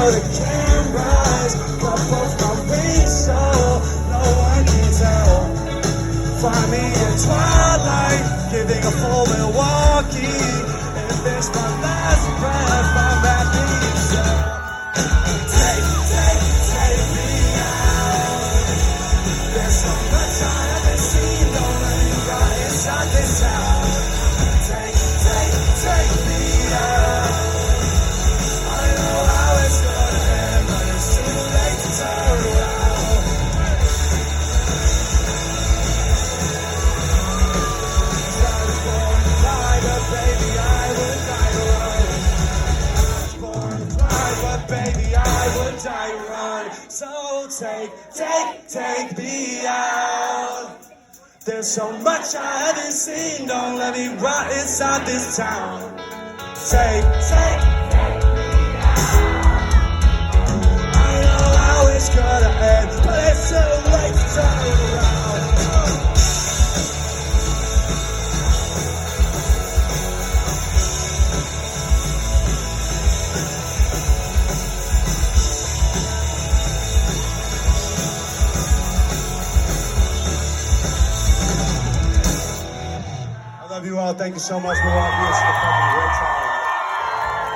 know the cameras, but both my wings so no one can tell. Find me in twilight, giving a full Milwaukee. If it's my last breath, I'm at the cell. Take me out. There's so much I haven't seen, don't let me rot inside this town. Take me out. I know how it's gonna end, but it's too late to turn around. I was born to fly, but baby, I would die alone. I was born to fly, but baby, I would die alone. So take me out. There's so much I haven't seen, don't let me rot inside this town. Take me out. I know how it's gonna end, but it's too late to turn around. I love you all. Thank you so much, Milwaukee. It's the fucking great time.